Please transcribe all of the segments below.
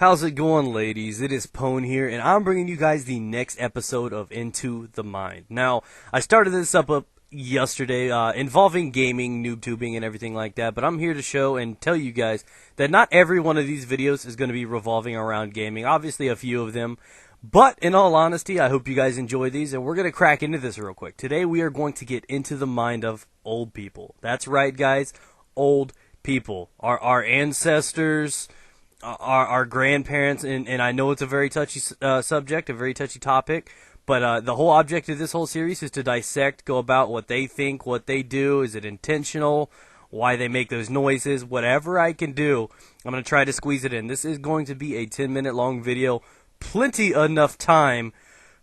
How's it going, ladies? It is Pone here, and I'm bringing you guys the next episode of Into the Mind. Now, I started this up yesterday, involving gaming, noob tubing, and everything like that, but I'm here to show and tell you guys that not every one of these videos is going to be revolving around gaming. Obviously, a few of them, but in all honesty, I hope you guys enjoy these, and we're going to crack into this real quick. Today, we are going to get into the mind of old people. That's right, guys, old people. Our ancestors, our grandparents, and I know it's a very touchy subject, a very touchy topic, but the whole object of this whole series is to dissect, go about what they think, what they do, is it intentional, why they make those noises, whatever I can do, I'm going to try to squeeze it in. This is going to be a 10-minute long video, plenty enough time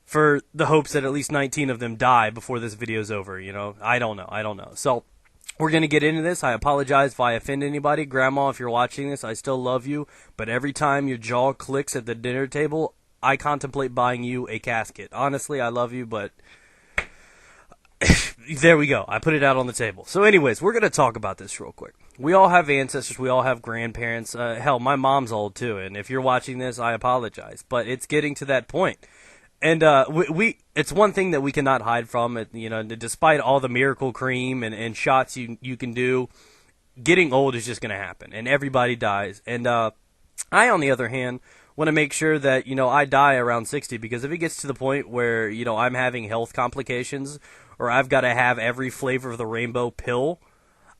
for the hopes that at least 19 of them die before this video's over, you know, I don't know, so we're going to get into this. I apologize if I offend anybody. Grandma, if you're watching this, I still love you. But every time your jaw clicks at the dinner table, I contemplate buying you a casket. Honestly, I love you, but there we go. I put it out on the table. So anyways, we're going to talk about this real quick. We all have ancestors. We all have grandparents. Hell, my mom's old too. And if you're watching this, I apologize. But it's getting to that point. And it's one thing that we cannot hide from it, you know, despite all the miracle cream and shots you can do, getting old is just going to happen, and everybody dies. And I, on the other hand, want to make sure that, you know, I die around 60, because if it gets to the point where, you know, I'm having health complications or I've got to have every flavor of the rainbow pill,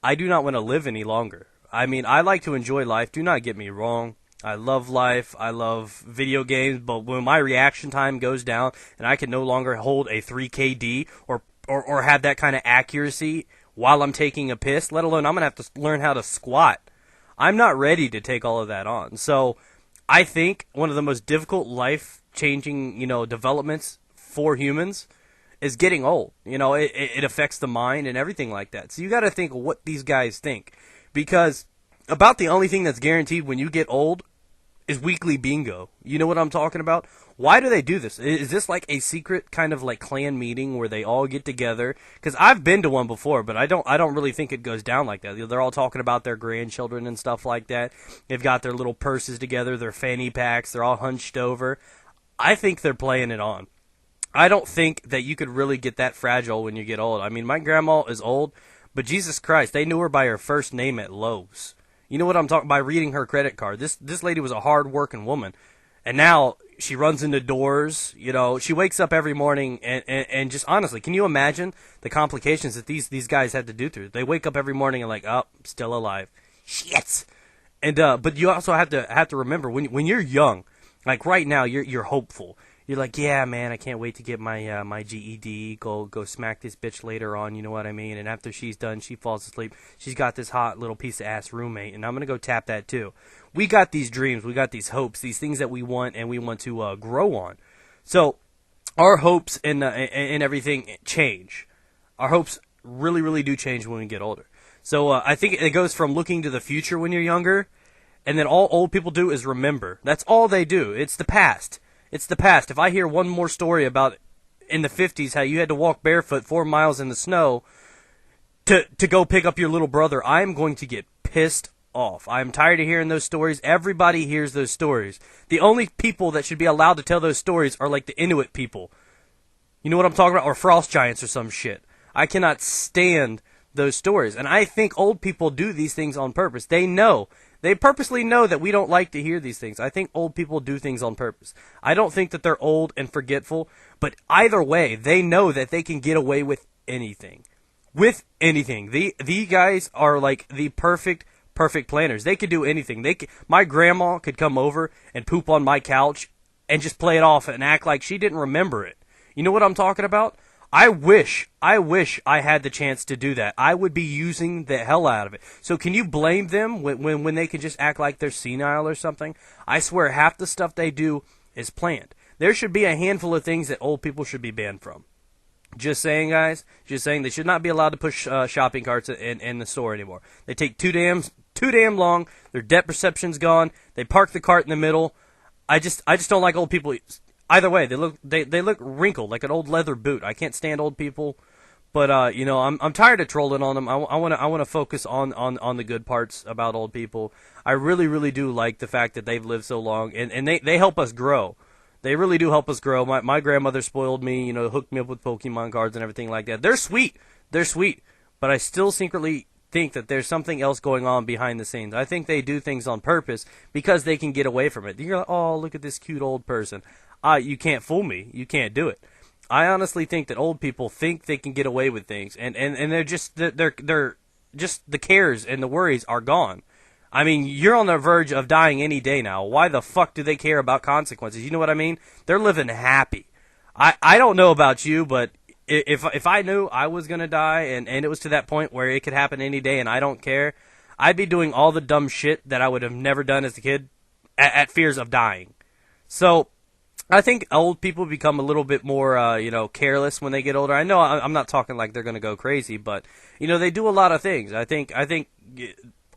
I do not want to live any longer. I mean, I like to enjoy life, do not get me wrong. I love life, I love video games, but when my reaction time goes down and I can no longer hold a 3KD or have that kind of accuracy while I'm taking a piss, let alone I'm going to have to learn how to squat, I'm not ready to take all of that on. So I think one of the most difficult life-changing, you know, developments for humans is getting old. You know, it affects the mind and everything like that. So you got to think of what these guys think, because about the only thing that's guaranteed when you get old is weekly bingo. You know what I'm talking about? Why do they do this? Is this like a secret kind of like clan meeting where they all get together? Because I've been to one before, but I don't really think it goes down like that. They're all talking about their grandchildren and stuff like that. They've got their little purses together, their fanny packs, they're all hunched over. I think they're playing it on. I don't think that you could really get that fragile when you get old. I mean, my grandma is old, but Jesus Christ, they knew her by her first name at Lowe's. You know what I'm talking by reading her credit card. This lady was a hard-working woman, and now she runs into doors. You know, she wakes up every morning and just honestly, can you imagine the complications that these guys had to do through? They wake up every morning and like, oh, still alive. Shit. And but you also have to remember when you're young, like right now, you're hopeful. You're like, yeah, man, I can't wait to get my my GED, go smack this bitch later on, you know what I mean? And after she's done, she falls asleep. She's got this hot little piece of ass roommate, and I'm going to go tap that too. We got these dreams, we got these hopes, these things that we want and we want to grow on. So our hopes and everything change. Our hopes really, really do change when we get older. So I think it goes from looking to the future when you're younger, and then all old people do is remember. That's all they do. It's the past. It's the past. If I hear one more story about in the 50s how you had to walk barefoot 4 miles in the snow to go pick up your little brother, I'm going to get pissed off. I'm tired of hearing those stories. Everybody hears those stories. The only people that should be allowed to tell those stories are like the Inuit people. You know what I'm talking about? Or frost giants or some shit. I cannot stand those stories. And I think old people do these things on purpose. They know. They purposely know that we don't like to hear these things. I think old people do things on purpose. I don't think that they're old and forgetful, but either way, they know that they can get away with anything. With anything. The guys are like the perfect planners. They could do anything. My grandma could come over and poop on my couch and just play it off and act like she didn't remember it. You know what I'm talking about? I wish I had the chance to do that. I would be using the hell out of it. So can you blame them when they can just act like they're senile or something? I swear half the stuff they do is planned. There should be a handful of things that old people should be banned from. Just saying, guys. Just saying, they should not be allowed to push shopping carts in the store anymore. They take too damn long. Their depth perception's gone. They park the cart in the middle. I just don't like old people. Either way, they look wrinkled like an old leather boot. I can't stand old people, But I'm tired of trolling on them. I want to focus on the good parts about old people. I really really do like the fact that they've lived so long, and they help us grow. They really do help us grow. My grandmother spoiled me, hooked me up with Pokemon cards and everything like that. They're sweet. They're sweet. But I still secretly think that there's something else going on behind the scenes. I think they do things on purpose because they can get away from it. You're like, oh, look at this cute old person. You can't fool me. You can't do it. I honestly think that old people think they can get away with things, and they're just the cares and the worries are gone. I mean, you're on the verge of dying any day now. Why the fuck do they care about consequences? You know what I mean? They're living happy. I don't know about you, but if I knew I was gonna die and it was to that point where it could happen any day and I don't care, I'd be doing all the dumb shit that I would have never done as a kid at fears of dying. So I think old people become a little bit more, careless when they get older. I know I'm not talking like they're going to go crazy, but they do a lot of things. I think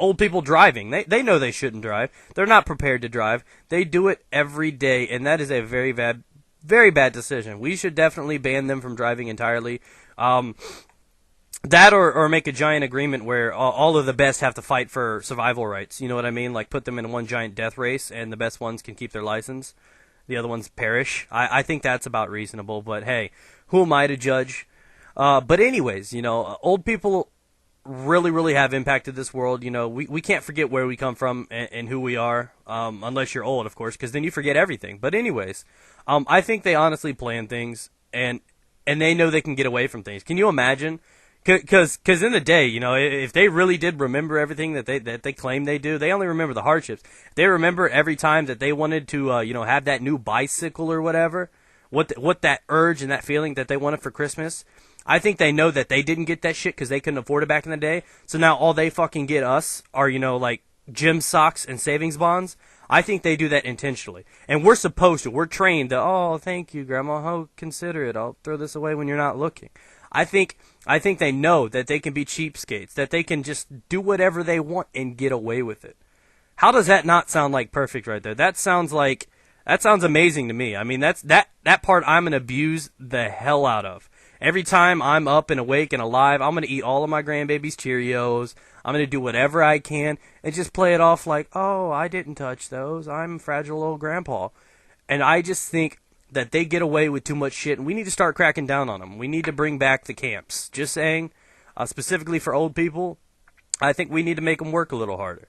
old people driving, they know they shouldn't drive. They're not prepared to drive. They do it every day, and that is a very bad decision. We should definitely ban them from driving entirely. That or make a giant agreement where all of the best have to fight for survival rights. You know what I mean? Like put them in one giant death race, and the best ones can keep their license. The other ones perish. I think that's about reasonable, but hey, who am I to judge? But anyways, old people really, really have impacted this world. We can't forget where we come from and who we are, unless you're old, of course, because then you forget everything. But anyways, I think they honestly plan things, and they know they can get away from things. Can you imagine? Because in the day, if they really did remember everything that they claim they do, they only remember the hardships. They remember every time that they wanted to, have that new bicycle or whatever, what that urge and that feeling that they wanted for Christmas. I think they know that they didn't get that shit because they couldn't afford it back in the day. So now all they fucking get us are, like gym socks and savings bonds. I think they do that intentionally. And we're supposed to. We're trained to, oh, thank you, Grandma. Oh, consider it. I'll throw this away when you're not looking. I think they know that they can be cheapskates, that they can just do whatever they want and get away with it. How does that not sound like perfect right there? That sounds amazing to me. I mean, that part I'm going to abuse the hell out of. Every time I'm up and awake and alive, I'm going to eat all of my grandbaby's Cheerios. I'm going to do whatever I can and just play it off like, oh, I didn't touch those. I'm fragile old grandpa. And I just think that they get away with too much shit, and we need to start cracking down on them. We need to bring back the camps. Just saying, specifically for old people, I think we need to make them work a little harder.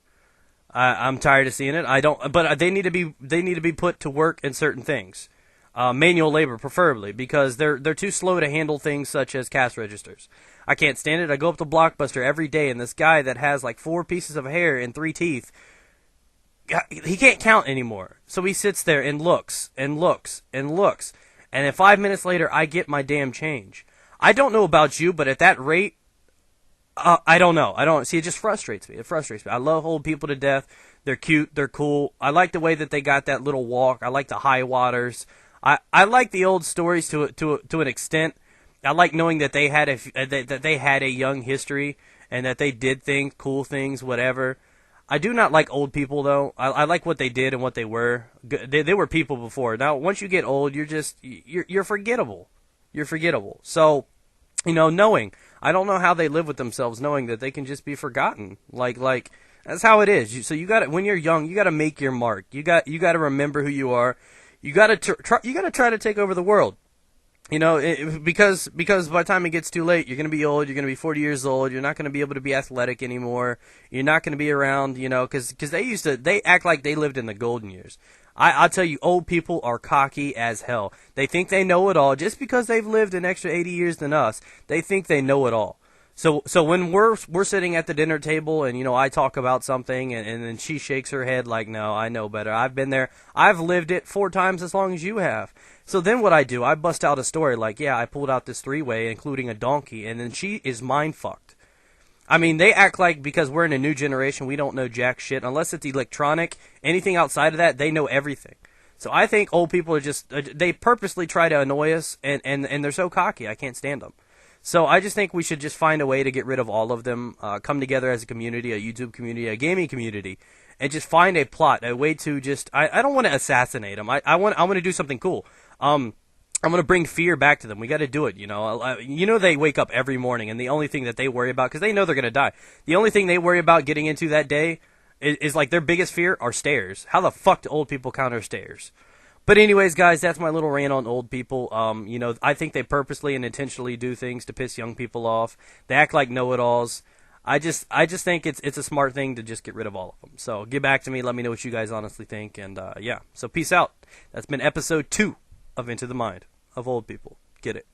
I'm tired of seeing it. But they need to be put to work in certain things, manual labor preferably, because they're too slow to handle things such as cash registers. I can't stand it. I go up to Blockbuster every day, and this guy that has like 4 pieces of hair and 3 teeth, he can't count anymore. So he sits there and looks and looks and looks. And then 5 minutes later, I get my damn change. I don't know about you, but at that rate, I don't know. See, it just frustrates me. It frustrates me. I love old people to death. They're cute. They're cool. I like the way that they got that little walk. I like the high waters. I like the old stories to an extent. I like knowing that they had a young history and that they did things, cool things, whatever. I do not like old people, though. I like what they did and what they were. They were people before. Now, once you get old, you're forgettable. You're forgettable. So, knowing. I don't know how they live with themselves, knowing that they can just be forgotten. Like that's how it is. So you got when you're young, you got to make your mark. You got to remember who you are. You got to try to take over the world. Because by the time it gets too late, you're going to be old, you're going to be 40 years old, you're not going to be able to be athletic anymore, you're not going to be around, because they act like they lived in the golden years. I'll tell you, old people are cocky as hell. They think they know it all. Just because they've lived an extra 80 years than us, they think they know it all. So when we're sitting at the dinner table and, I talk about something and then she shakes her head like, no, I know better. I've been there. I've lived it 4 times as long as you have. So then what I do, I bust out a story like, yeah, I pulled out this 3-way, including a donkey, and then she is mind-fucked. I mean, they act like because we're in a new generation, we don't know jack shit. Unless it's electronic, anything outside of that, they know everything. So I think old people are just, they purposely try to annoy us, and they're so cocky, I can't stand them. So I just think we should just find a way to get rid of all of them, come together as a community, a YouTube community, a gaming community, and just find a plot, a way to just, I don't want to assassinate them. I want to do something cool. I'm going to bring fear back to them. We got to do it, you know. They wake up every morning, and the only thing that they worry about, because they know they're going to die, the only thing they worry about getting into that day is like their biggest fear are stairs. How the fuck do old people counter stairs? But anyways, guys, that's my little rant on old people. I think they purposely and intentionally do things to piss young people off. They act like know-it-alls. I just think it's a smart thing to just get rid of all of them. So get back to me. Let me know what you guys honestly think. And yeah, so peace out. That's been episode 2 of Into the Mind of Old People. Get it.